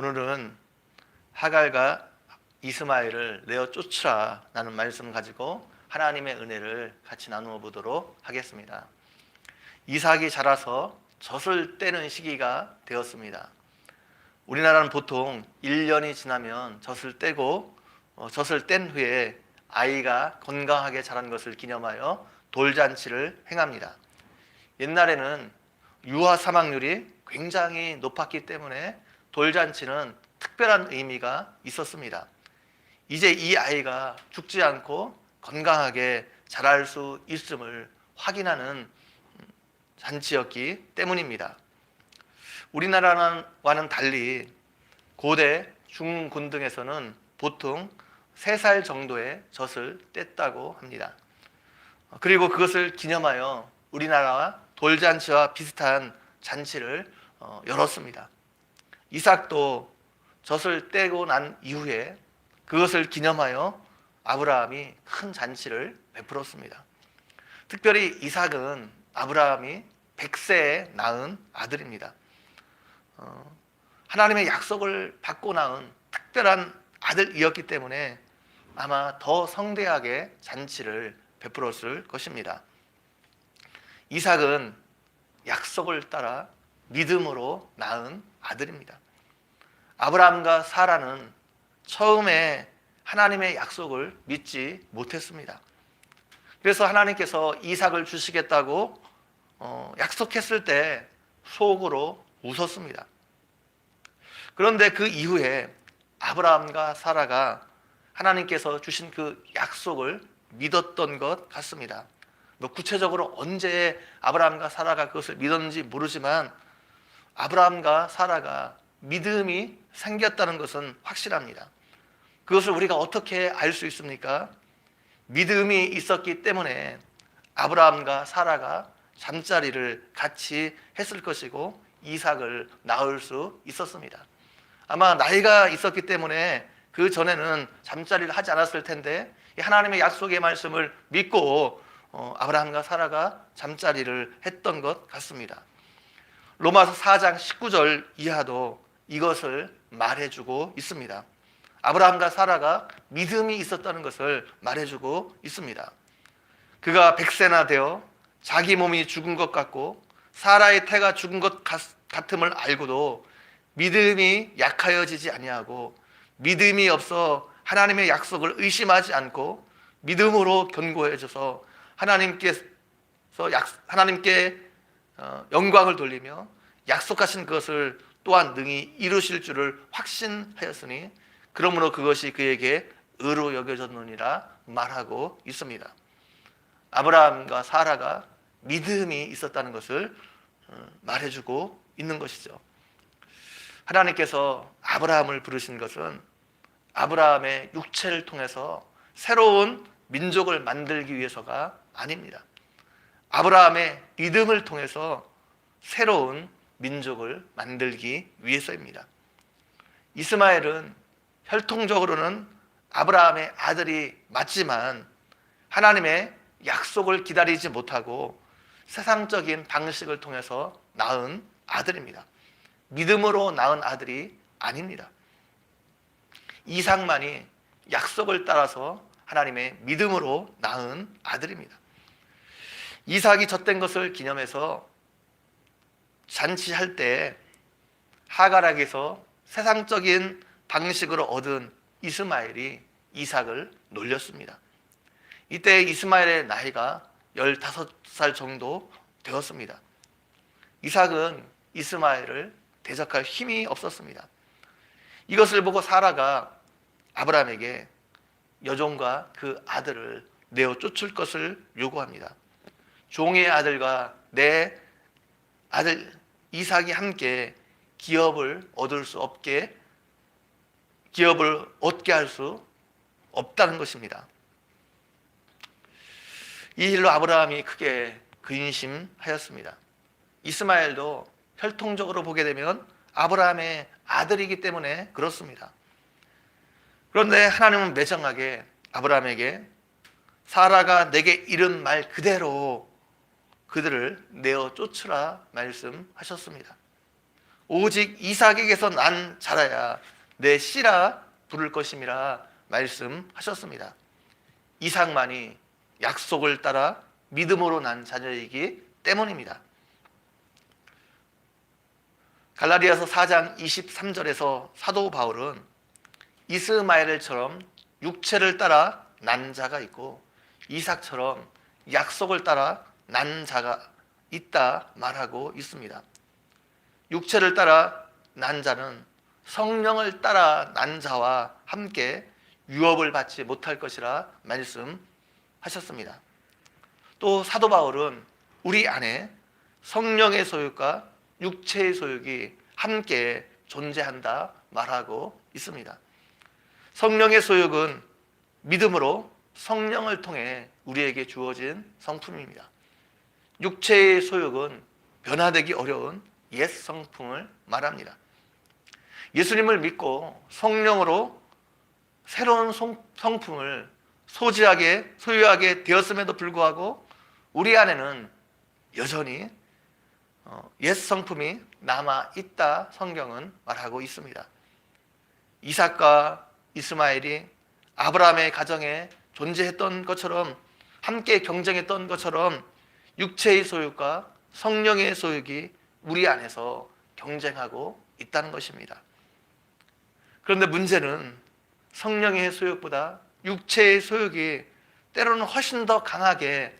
오늘은 하갈과 이스마엘을 내어 쫓으라 라는 말씀을 가지고 하나님의 은혜를 같이 나누어 보도록 하겠습니다. 이삭이 자라서 젖을 떼는 시기가 되었습니다. 우리나라는 보통 1년이 지나면 젖을 떼고 젖을 뗀 후에 아이가 건강하게 자란 것을 기념하여 돌잔치를 행합니다. 옛날에는 유아 사망률이 굉장히 높았기 때문에 돌잔치는 특별한 의미가 있었습니다. 이제 이 아이가 죽지 않고 건강하게 자랄 수 있음을 확인하는 잔치였기 때문입니다. 우리나라와는 달리 고대 중군 등에서는 보통 3살 정도의 젖을 뗐다고 합니다. 그리고 그것을 기념하여 우리나라와 돌잔치와 비슷한 잔치를 열었습니다. 이삭도 젖을 떼고 난 이후에 그것을 기념하여 아브라함이 큰 잔치를 베풀었습니다. 특별히 이삭은 아브라함이 100세에 낳은 아들입니다. 하나님의 약속을 받고 낳은 특별한 아들이었기 때문에 아마 더 성대하게 잔치를 베풀었을 것입니다. 이삭은 약속을 따라 믿음으로 낳은 아들입니다. 아브라함과 사라는 처음에 하나님의 약속을 믿지 못했습니다. 그래서 하나님께서 이삭을 주시겠다고 약속했을 때 속으로 웃었습니다. 그런데 그 이후에 아브라함과 사라가 하나님께서 주신 그 약속을 믿었던 것 같습니다. 구체적으로 언제 아브라함과 사라가 그것을 믿었는지 모르지만 아브라함과 사라가 믿음이 생겼다는 것은 확실합니다. 그것을 우리가 어떻게 알 수 있습니까? 믿음이 있었기 때문에 아브라함과 사라가 잠자리를 같이 했을 것이고 이삭을 낳을 수 있었습니다. 아마 나이가 있었기 때문에 그 전에는 잠자리를 하지 않았을 텐데 하나님의 약속의 말씀을 믿고 아브라함과 사라가 잠자리를 했던 것 같습니다. 로마서 4장 19절 이하도 이것을 말해주고 있습니다. 아브라함과 사라가 믿음이 있었다는 것을 말해주고 있습니다. 그가 100세나 되어 자기 몸이 죽은 것 같고 사라의 태가 죽은 것 같음을 알고도 믿음이 약하여지지 아니하고 믿음이 없어 하나님의 약속을 의심하지 않고 믿음으로 견고해져서 하나님께 영광을 돌리며 약속하신 그것을 또한 능히 이루실 줄을 확신하였으니 그러므로 그것이 그에게 의로 여겨졌느니라 말하고 있습니다. 아브라함과 사라가 믿음이 있었다는 것을 말해주고 있는 것이죠. 하나님께서 아브라함을 부르신 것은 아브라함의 육체를 통해서 새로운 민족을 만들기 위해서가 아닙니다. 아브라함의 믿음을 통해서 새로운 민족을 만들기 위해서입니다. 이스마엘은 혈통적으로는 아브라함의 아들이 맞지만 하나님의 약속을 기다리지 못하고 세상적인 방식을 통해서 낳은 아들입니다. 믿음으로 낳은 아들이 아닙니다. 이삭만이 약속을 따라서 하나님의 믿음으로 낳은 아들입니다. 이삭이 젖된 것을 기념해서 잔치할 때 하갈에게서 세상적인 방식으로 얻은 이스마엘이 이삭을 놀렸습니다. 이때 이스마엘의 나이가 15살 정도 되었습니다. 이삭은 이스마엘을 대적할 힘이 없었습니다. 이것을 보고 사라가 아브라함에게 여종과 그 아들을 내어 쫓을 것을 요구합니다. 종의 아들과 내 아들 이삭이 함께 기업을 얻게 할 수 없다는 것입니다. 이 일로 아브라함이 크게 근심하였습니다. 이스마엘도 혈통적으로 보게 되면 아브라함의 아들이기 때문에 그렇습니다. 그런데 하나님은 매정하게 아브라함에게 사라가 내게 이른 말 그대로 그들을 내어 쫓으라 말씀하셨습니다. 오직 이삭에게서 난 자라야 내 씨라 부를 것임이라 말씀하셨습니다. 이삭만이 약속을 따라 믿음으로 난 자녀이기 때문입니다. 갈라디아서 4장 23절에서 사도 바울은 이스마엘처럼 육체를 따라 난 자가 있고 이삭처럼 약속을 따라 난 자가 있다 말하고 있습니다. 육체를 따라 난 자는 성령을 따라 난 자와 함께 유업을 받지 못할 것이라 말씀하셨습니다. 또 사도 바울은 우리 안에 성령의 소욕과 육체의 소욕이 함께 존재한다 말하고 있습니다. 성령의 소욕은 믿음으로 성령을 통해 우리에게 주어진 성품입니다. 육체의 소욕은 변화되기 어려운 옛 성품을 말합니다. 예수님을 믿고 성령으로 새로운 성품을 소유하게 되었음에도 불구하고 우리 안에는 여전히 옛 성품이 남아 있다 성경은 말하고 있습니다. 이삭과 이스마엘이 아브라함의 가정에 존재했던 것처럼 함께 경쟁했던 것처럼 육체의 소유과 성령의 소유이 우리 안에서 경쟁하고 있다는 것입니다. 그런데 문제는 성령의 소유보다 육체의 소유이 때로는 훨씬 더 강하게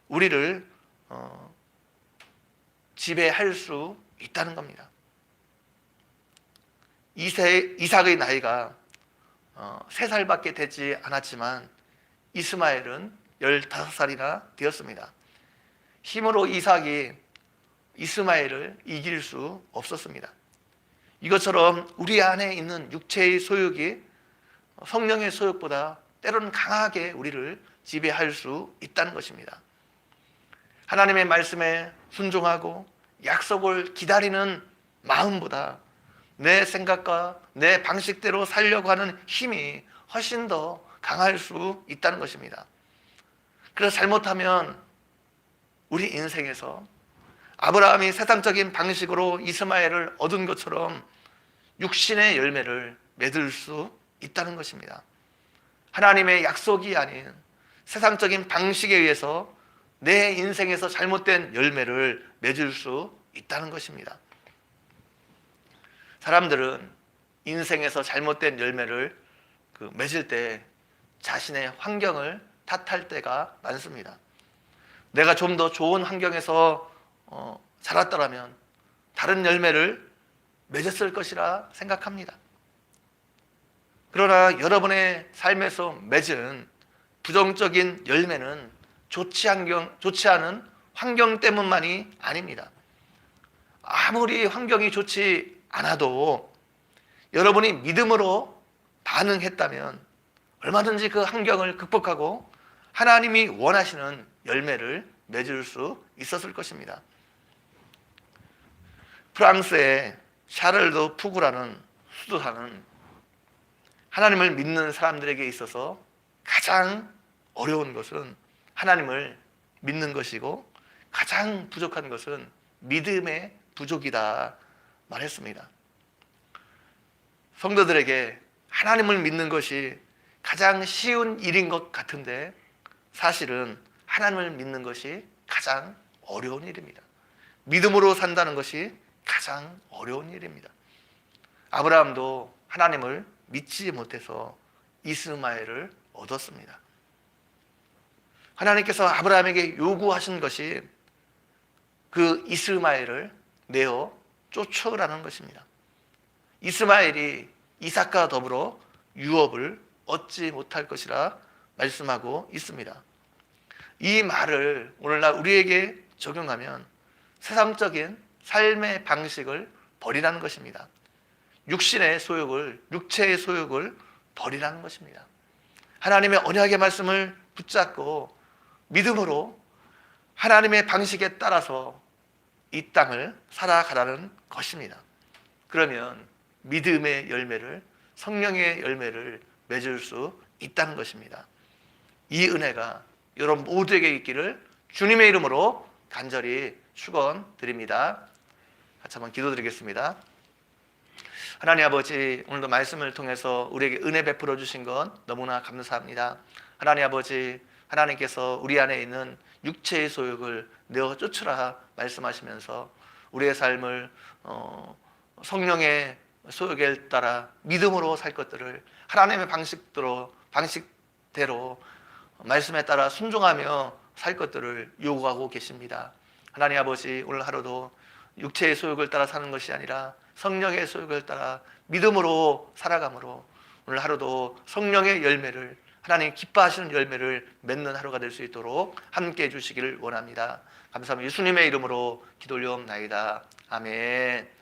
우리를 지배할 수 있다는 겁니다. 이삭의 나이가 3살밖에 되지 않았지만 이스마엘은 15살이나 되었습니다. 힘으로 이삭이 이스마엘을 이길 수 없었습니다. 이것처럼 우리 안에 있는 육체의 소욕이 성령의 소욕보다 때로는 강하게 우리를 지배할 수 있다는 것입니다. 하나님의 말씀에 순종하고 약속을 기다리는 마음보다 내 생각과 내 방식대로 살려고 하는 힘이 훨씬 더 강할 수 있다는 것입니다. 그래서 잘못하면 우리 인생에서 아브라함이 세상적인 방식으로 이스마엘을 얻은 것처럼 육신의 열매를 맺을 수 있다는 것입니다. 하나님의 약속이 아닌 세상적인 방식에 의해서 내 인생에서 잘못된 열매를 맺을 수 있다는 것입니다. 사람들은 인생에서 잘못된 열매를 맺을 때 자신의 환경을 탓할 때가 많습니다. 내가 좀 더 좋은 환경에서 자랐더라면 다른 열매를 맺었을 것이라 생각합니다. 그러나 여러분의 삶에서 맺은 부정적인 열매는 좋지 않은 환경 때문만이 아닙니다. 아무리 환경이 좋지 않아도 여러분이 믿음으로 반응했다면 얼마든지 그 환경을 극복하고 하나님이 원하시는 열매를 맺을 수 있었을 것입니다. 프랑스의 샤를드 푸구라는 수도사는 하나님을 믿는 사람들에게 있어서 가장 어려운 것은 하나님을 믿는 것이고 가장 부족한 것은 믿음의 부족이다 말했습니다. 성도들에게 하나님을 믿는 것이 가장 쉬운 일인 것 같은데 사실은 하나님을 믿는 것이 가장 어려운 일입니다. 믿음으로 산다는 것이 가장 어려운 일입니다. 아브라함도 하나님을 믿지 못해서 이스마엘을 얻었습니다. 하나님께서 아브라함에게 요구하신 것이 그 이스마엘을 내어 쫓으라는 것입니다. 이스마엘이 이삭과 더불어 유업을 얻지 못할 것이라 말씀하고 있습니다. 이 말을 오늘날 우리에게 적용하면 세상적인 삶의 방식을 버리라는 것입니다. 육신의 소욕을, 육체의 소욕을 버리라는 것입니다. 하나님의 언약의 말씀을 붙잡고 믿음으로 하나님의 방식에 따라서 이 땅을 살아가라는 것입니다. 그러면 믿음의 열매를, 성령의 열매를 맺을 수 있다는 것입니다. 이 은혜가 여러분 모두에게 있기를 주님의 이름으로 간절히 축원드립니다. 같이 한번 기도드리겠습니다. 하나님 아버지, 오늘도 말씀을 통해서 우리에게 은혜 베풀어 주신 것 너무나 감사합니다. 하나님 아버지, 하나님께서 우리 안에 있는 육체의 소욕을 내어 쫓으라 말씀하시면서 우리의 삶을 성령의 소욕에 따라 믿음으로 살 것들을 하나님의 방식대로 말씀에 따라 순종하며 살 것들을 요구하고 계십니다. 하나님 아버지, 오늘 하루도 육체의 소욕을 따라 사는 것이 아니라 성령의 소욕을 따라 믿음으로 살아감으로 오늘 하루도 성령의 열매를, 하나님 기뻐하시는 열매를 맺는 하루가 될 수 있도록 함께 해주시기를 원합니다. 감사합니다. 예수님의 이름으로 기도 올려옵나이다. 아멘.